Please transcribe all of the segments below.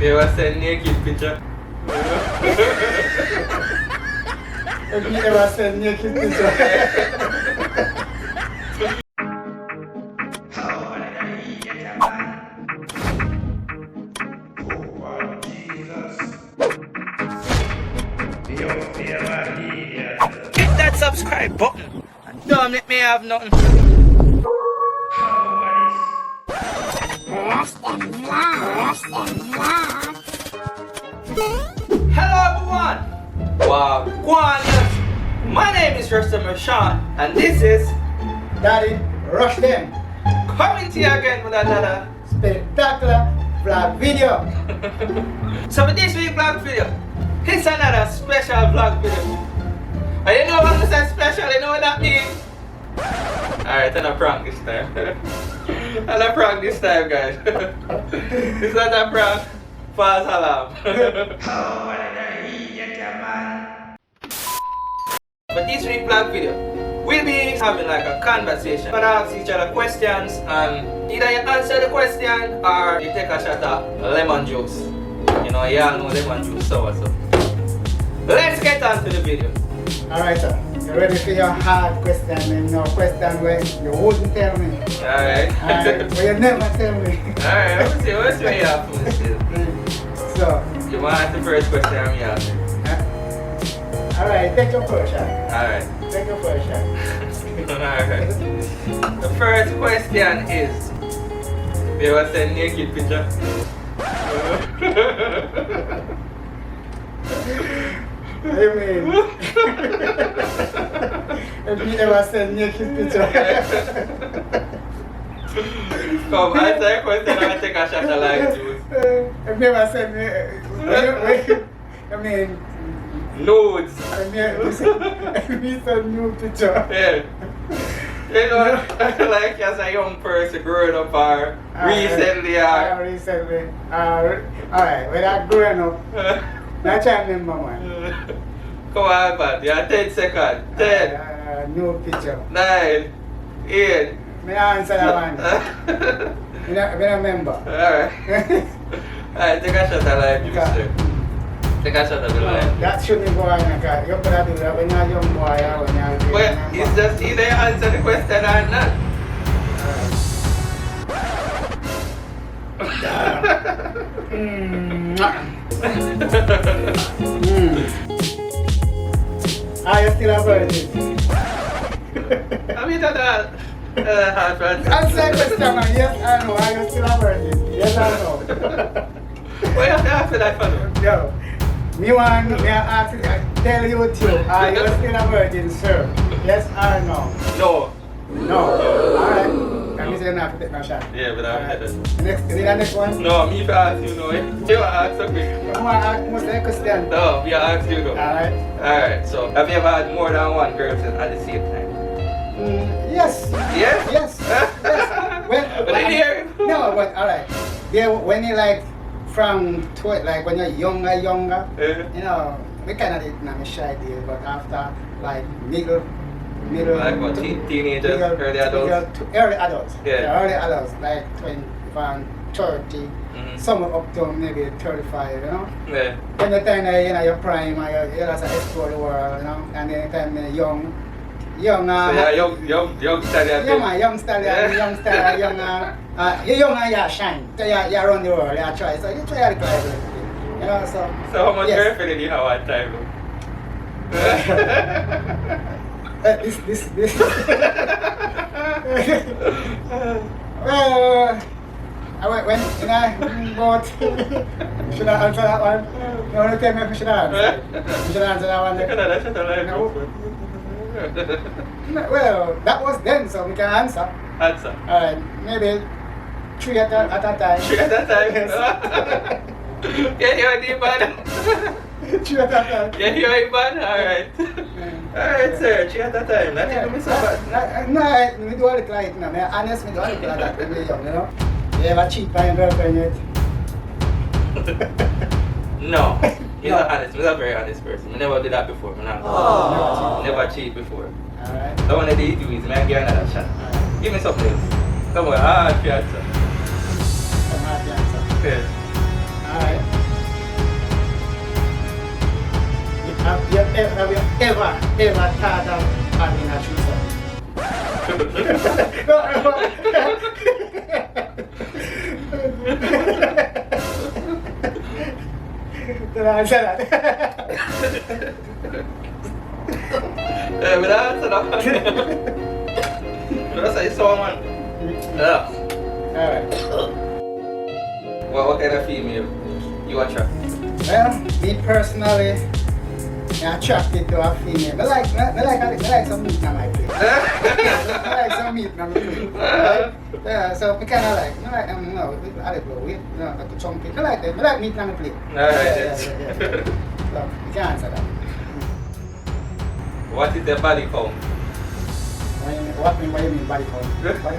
You ever send naked picture? If you ever send naked picture. Hit that subscribe button and don't let me have nothing. Rush-Dem Rushawn. Hello everyone! WaGwaNious! My name is Rush-Dem Rushawn and this is Daddy, Rush-Dem. coming to you again with another Spectacular vlog video. So for this week's vlog video, it's another special vlog video. And you know what I'm saying special, you know what that means? Alright, and a prank this time. And a prank this time, guys. It's not a prank, false alarm. But this week's vlog video, we'll be having like a conversation. We're gonna ask each other questions and either you answer the question or you take a shot of lemon juice. You know, y'all know lemon juice so. Let's get on to the video. Alright, sir. You ready for your hard question? And no question where you wouldn't tell me. Alright. Alright, well, you never tell me. Alright, let's see what you have for me still. So, You want to ask the first question I'm asking? alright, take your first shot. Alright. Take your first shot. Alright. The first question is, you ever send naked picture? What do you mean? If you never send naked picture. Come, answer the question and take a shot of lime juice. If you never send me, I mean, Nudes. if you send new picture. Yeah. You know, like as a young person growing up or recently or... Recently. Alright, when I'm growing up, not trying to remember man. Come on, man. You have 10 seconds. 10, New picture. 9, 8. May I answer that one? I remember. Alright. Alright, take a shot of lime juice, sir. Take a shot of the lime. That shouldn't go on. You could do that when you're a young boy or when you're Well, it's just either you answer the question or not. Are you still a virgin? I mean, that's hard to answer. Answer the question, man. Yes or no. Are you still a virgin? Yes or no? Why you have to answer that for me? Yo, me want me ask, tell you too. Are you still a virgin, sir? Yes or no? No. No. Alright. Can you say you have to take my shot? Yeah, but I'm headed. Next, is it the next one? No, me if I ask you, no. You ask something. Come on, ask most of the question. No, me I ask you, no. Alright. Alright, so have you ever had more than one girlfriend at the same time? Yes. Yes? Yes. Yes. Well, But I hear you. no, but alright. Yeah, when you like from like when you're younger, you know, we kind of did not shy deal, but after like middle Like what, teenagers, early adults? Early adults. Yeah. Early adults, like 25, 30, somewhere up to maybe 35, you know. Yeah. When the time you know, you're prime, you just explore the world, you know, and then the time you're young. So yeah, young stallion. Yeah, man, young stallion, young stallion, you're young and you shine. So you run the world, you try. So you try to climb it. You know, so. So how much girlfriend did you have at time? This. Well, when I bought, should I answer that one? You want to tell me if I should answer? You should answer that one then? Well, that was then, so we can answer. Answer. Alright, maybe 3 at a time. 3 at a time? Yes. Yeah, you're the man. 3 at a time. Yeah, you're man. Alright. Alright, sir. 3 at a time. That's even so bad. No, we do all the like, no, I'm honest, we do all the like that when we're young, you know. You ever cheat by your girlfriend yet? No. He's not honest. He's a very honest person. I never did that before. Never cheat before. Alright. The one that they do is make you another shot. Give me something else. Come on, hard answer. Some hard answer. Yeah. Alright. have you ever thought of having a threesome? Did I answer that? But that's enough. That's how you saw one. Yeah. Alright. What kind of female you attract? Well, me personally, I'm attracted to a female. I like some meat on my plate. I like some meat on my plate. Right? Yeah, so I kind of like, I don't know, like a chunky. I like meat on my plate. Yeah. So, you can answer that. What is the body count? What do you mean body count? What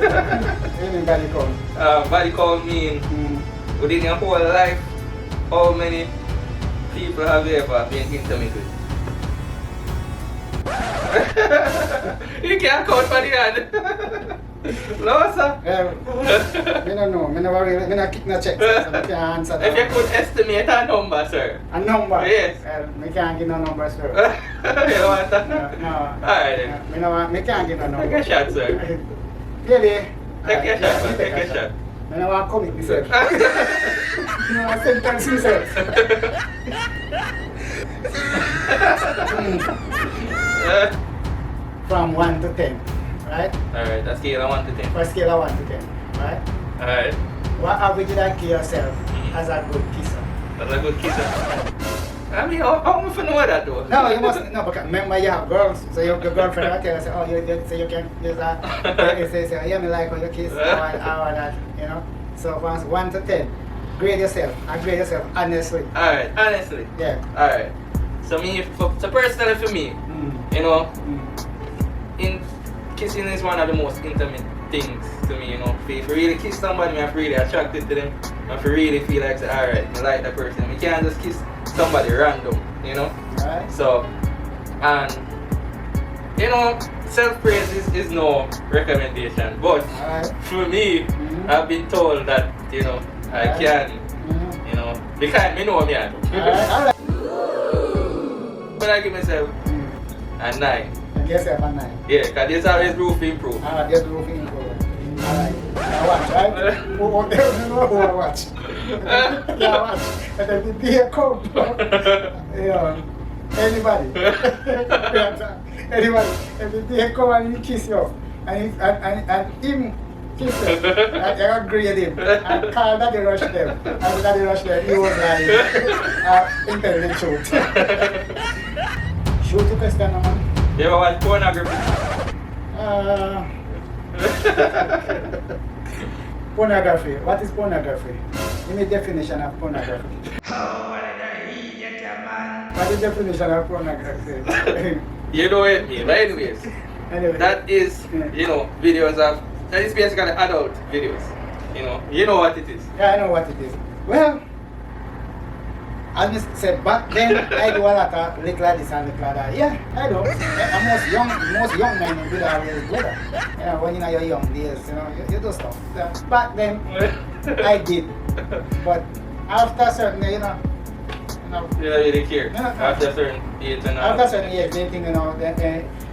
do you mean body count? Body count mean within your whole life, how many people have you ever been intimate with? You can't count for the hand. No, sir. I don't know. I never keep no check, so I can't answer that. If you could estimate a number, sir. A number? Yes. I can't give no number, sir. You don't want that? No. Alright then. I can't give no number. Take a shot, sir. Really? Take a shot, man. Take a shot. I don't want to commit myself. I sentence myself. From 1 to 10, right? Alright, that's scale of 1 to 10. For a scale of 1 to 10, right? Alright. What average did I give yourself as a good kisser? That's a good kisser. I mean, how am I to know that though? No, you must, no, because remember you have girls, so your girlfriend will tell you, say, oh, you can use that. You say, yeah, me like how you kiss, or that, you know? So from 1 to 10, grade yourself, and grade yourself honestly. Alright, honestly. Yeah. Alright. So personally for me, you know, in kissing is one of the most intimate things to me, you know. If you really kiss somebody, I'm really attracted to them. If you really feel like, alright, I like that person. You can't just kiss somebody random, you know. Right. So, and you know, self-praise is no recommendation, but for me, I've been told that, you know, I can, you know, because me know me. Alright. But I give myself a 9. Give yourself a 9. Yeah, because there's always room to improve. There's room to improve. Alright. Now watch, right? Who watch? Yeah, watch. And then the day come, anybody. Anybody. And the day come and he kiss you. And him kiss you. And you grade him. And call Daddy Rush-Dem. And Daddy Rush-Dem, he was like, intelligent shoot. Shoot the question, man. You ever watch pornography? Pornography. What is pornography? Give me definition of pornography. What is the definition of pornography? You know it, me. But anyways, that is, you know, videos of, that is basically adult videos. You know what it is. Yeah, I know what it is. Well, as I said, back then I do a lot of little like this and little like that. Yeah, I do. Most young men will always do that. You know, when you're young days, you know, you do stuff. Back then I did, but after a certain, you know. You don't really care. After a certain age and after a certain age, they think, you know, they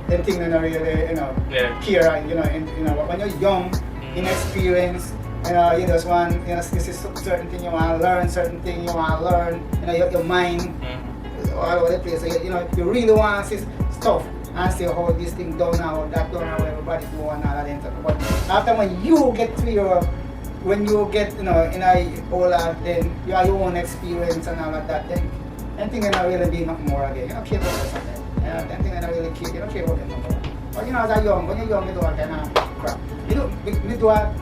think they don't really, you know, care. You know, when you're young, inexperienced. You know, you just want, you know, this is certain thing you want to learn, certain thing you want to learn, you know, your mind all over the place. So, you know, you really want to see stuff and see how this thing done now, that done how everybody do and all that. But after when you get to when you get, you know, all that, then you have your own experience and all of that, then anything you don't really be nothing more again. You don't care about something. You know, anything you don't really care, you don't care about them no more. But you know, as a young, when you're young, you do all kind of crap. You know, me do a,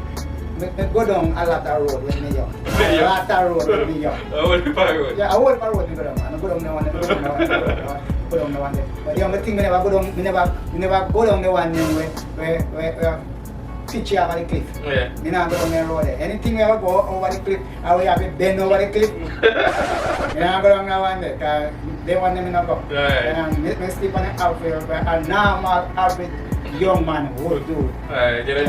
I go down a lot of road when I'm young. A lot of road when I'm young. A whole heap of road? Yeah, a whole heap of road I go down. I go down the one, go down the one. But the only thing I never go down, I never go down the one where pitch you over the cliff. Yeah. I never go down the road there. Anything we ever go over the cliff, I will have a bend over the cliff. I never go down the one there, because they want them to go. Right. And I sleep on the outfield, a normal average young man would do. Alright, you don't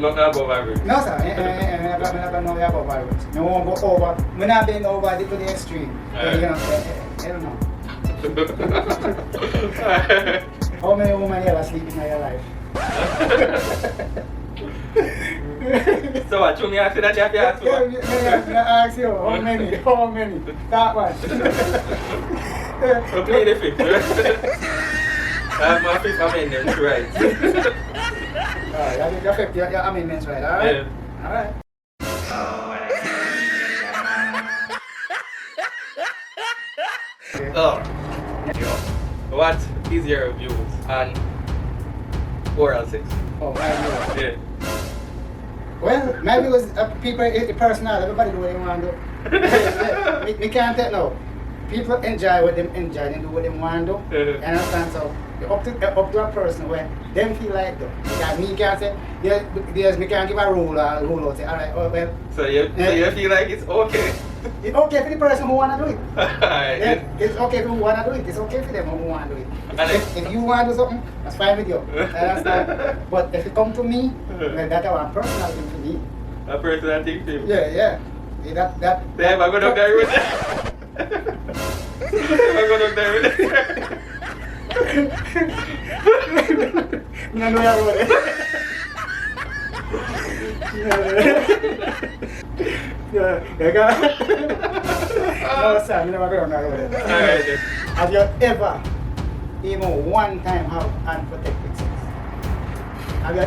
know above average? No sir, I don't know above average. I won't go over, I'm not been over to the extreme. You know, I don't know. How many women you ever sleep in your life? So what, you me ask you that you have to ask for? I ask you, how many? How many? That one. So play the fifth. I have my fifth amendment right. Your fifth, your amendments right, alright? Yeah. Alright. Oh. What is your views on oral sex? Oh, my view. Yeah. Well, my view is people, personal, everybody do what they want to do. Me can't take no. People enjoy what them enjoy and do what they want to do. You understand? So, up to a person where them feel like though. Because me can't say, me can't give a rule out, say, alright, oh well. So you feel like it's okay? It's okay for the person who want to do it. Alright. Yeah, it's okay for who want to do it. It's okay for them who want to do it. If you want to do something, that's fine with you. Understand? But if it come to me, well, that's a personal thing for me. A personal thing to you? Yeah. That. Damn, I'm gonna die with that. I'm gonna die with that. No, you're right. Yeah. No, sir, you never go on that. Alright then. Have you ever, even one time, have unprotected sex? Have you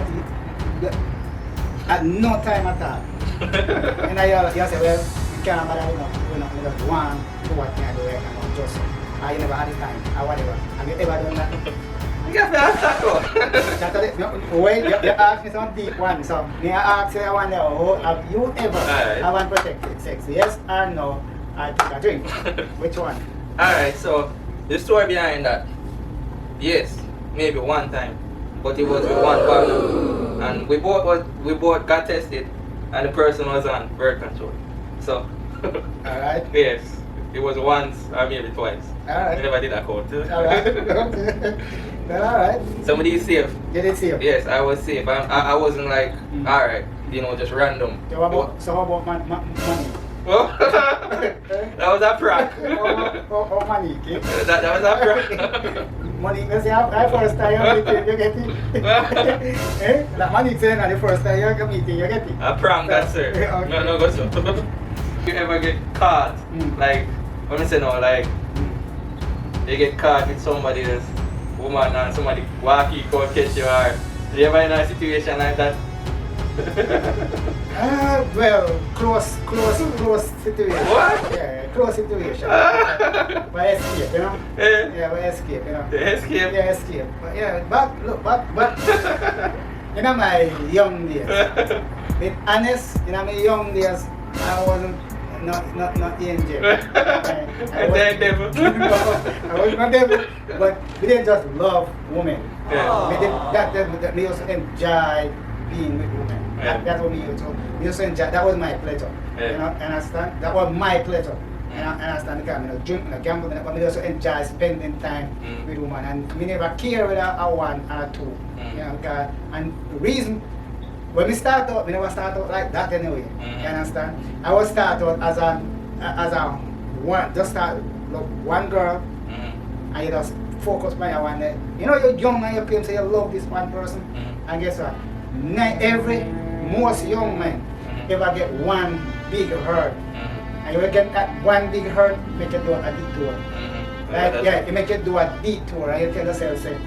at no time at all? And you say, well, you can't bother with enough, you just want to what can I do right now, just, you never had the time, or whatever. Have you ever done that? You got to ask that though. Wait, you asked me some deep one, so me ask you one there, have you ever have unprotected sex? Yes or no? I take a drink. Which one? Alright, so the story behind that, yes, maybe one time, but it was with one partner, and we both got tested, and the person was on birth control. So, alright. Yes, it was once or maybe twice. Alright. I never did that count. Alright. Alright. Somebody is safe. You did safe? Yes, I was safe. I wasn't like, alright, just random. So how about money? Oh, that was a prank. Oh, money, okay? That was a prank. Money, because I first time you get it. That money saying the first time you meet it, you get it. A prank, that's sir. Okay. No, go so. You ever get caught, like, when I say no, like, you get caught with somebody else, woman, and somebody walkie go catch you, or you ever in a situation like that? Well, close situation. What? Yeah, close situation. But escape, you know? Yeah, but escape, you know? Escape? Yeah, escape. But yeah, but in my young days, with honest, in my young days, I wasn't not angel. I was not devil, but we didn't just love women. Yeah. We also enjoy being with women. Yeah. That's what we used to. We also enjoy. That was my pleasure. Yeah. You know, understand? That was my pleasure. And I understand, because I drink and I gamble, but we also enjoy spending time with women. And we never care whether I one or two. You know, because, and the reason, when we start out, we never start out like that anyway. You understand? I was start out as a one, just start look one girl, and you just focus on your one day. You know, you're young and you claim say you love this one person, and guess what? Most young men ever get one big hurt. And you will get that one big hurt, make it do a detour. Like, yeah, you make it do a detour, and you tell yourself, say,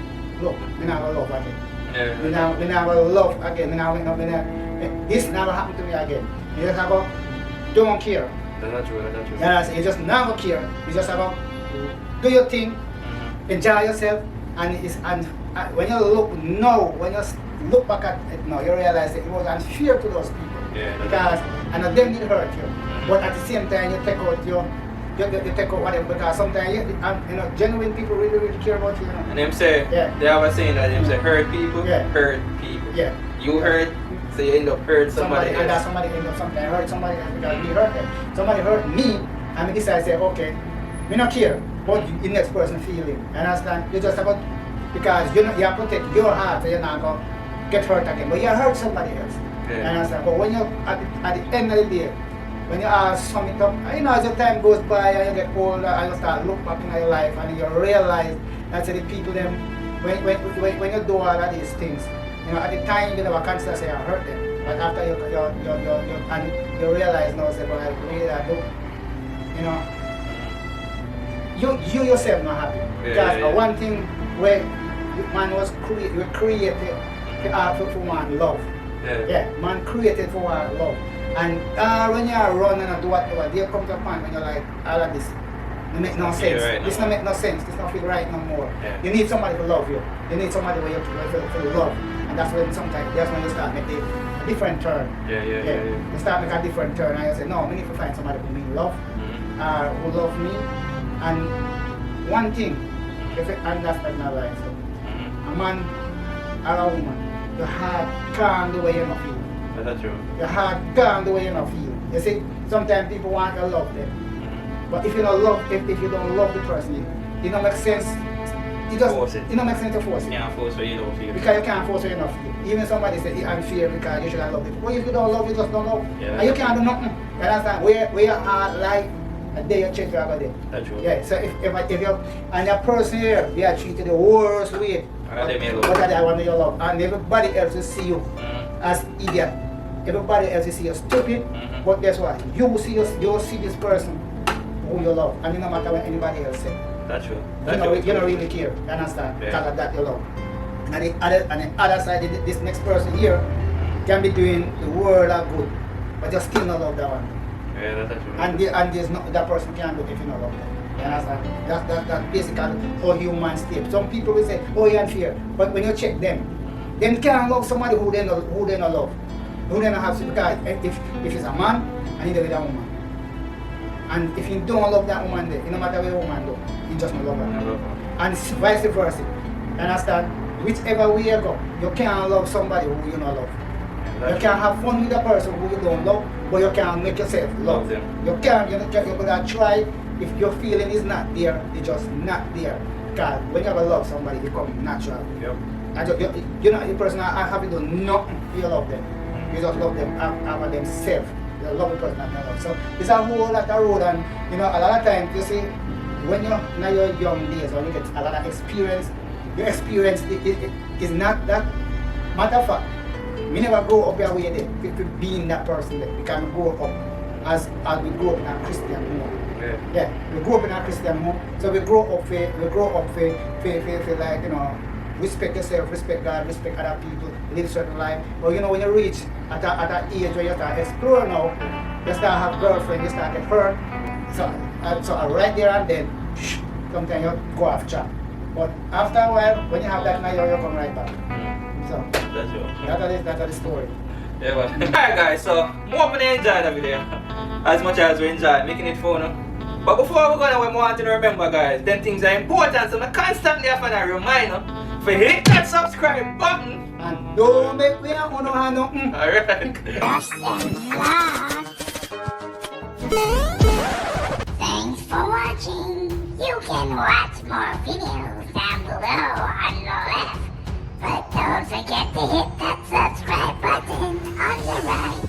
look, we never love again. We never love again. This never happened to me again. You just have a, don't care. That's not true. Yes, you just never care. You just have a, do your thing, enjoy yourself, and when you look now, when you look back at it now, you realize that it was unfair to those people. Yeah, because and them did hurt you, but at the same time you take out you take out whatever, because sometimes you know, genuine people really care about you. You know? And them say, they have a saying that them say hurt people, hurt people. Yeah. You hurt, so you end up hurt somebody else. And that somebody end up sometimes hurt somebody else because we hurt them. Somebody hurt me, and we decide to say, okay, we not care about the next person feeling. You understand? You just about, because you know, you have to protect your heart, so you're not going to get hurt again. But you hurt somebody else. You understand? But when you at the end of the day, when you sum it up, you know, as the time goes by and you get older and you start look back in your life and you realize that the people them, when you do all of these things, you know, at the time you never consider say you hurt them. But after you realize now, say, well, I really do, you know, you yourself not happy. Because one thing where man was created for man love. Yeah, man created for one love. And when you run and do whatever, there comes a point when you're like, all of this, it make no sense. Right this don't make no sense. This don't feel right no more. You need somebody to love you. You need somebody where you feel love. And that's when sometimes, that's when you start making a different turn. You start making a different turn and you say, no, I need to find somebody who mean love, who love me. And one thing, if you understand my life, a man or a woman, your heart calm the way you don't feel. That's true. Your heart calm the way you don't feel. You see, sometimes people want to love them. But if you don't love, if you don't love the person, it don't make sense. It don't make sense to force it. You can't force what you don't feel. Because you can't force what you don't feel. Even somebody say I'm fear because you should have loved it. Well, if you don't love, you just don't love. And you can't do nothing. You understand? Where your heart like a day you check your other day. That's true. Yeah. So if you and your person here, they are treated the worst way. But I want your love. And everybody else will see you as idiot. Everybody else will see you stupid. But guess what? You will see this person who you love, and no matter what anybody else says. That's true. You don't really care. You understand? Because of that you love. And the other side, this next person here can be doing the world of good, but you still not love that one. Yeah, that's true. And there's not that person can do if you not love them. You understand? That's basically how humans stay. Some people will say, oh, you're unfair. But when you check them can't love somebody who they not love. Who they not have to, because if it's a man and he's with a woman. And if you don't love that woman there, no matter what the woman do, you just not love her. And it's vice versa. You understand? Whichever way you go, you can't love somebody who you don't love. You can't have fun with a person who you don't love, but you can't make yourself love them. You gotta try. If your feeling is not there, it's just not there. Because when you ever love somebody, it becomes natural. And you know, the person I have to do nothing, you love them. You just love them after themselves. You love the person that you love. So it's a whole lot of road, and you know, a lot of times you see, when you're in your young days, when you get a lot of experience, your experience is not that. Matter of fact, we never grow up your way there, being that person there. We can grow up as we grow up in a Christian home. Yeah, we grew up in a Christian home, so we grow up for like, you know, respect yourself, respect God, respect other people, live certain life. But you know, when you reach at an age where you start explore now, you start have girlfriend, you start get hurt. So right there and then, sometimes you go off track. But after a while, when you have that now, you come right back. So that's the story. Yeah, well. Alright guys, so hope you enjoy the video as much as we enjoy making it fun. But before we go on, we want to remember guys, them things are important, so I constantly have to remind you to hit that subscribe button. And don't make me a nothing. Alright. Rush-Dem Vlogs. Thanks for watching. You can watch more videos down below on the left. But don't forget to hit that subscribe button on the right.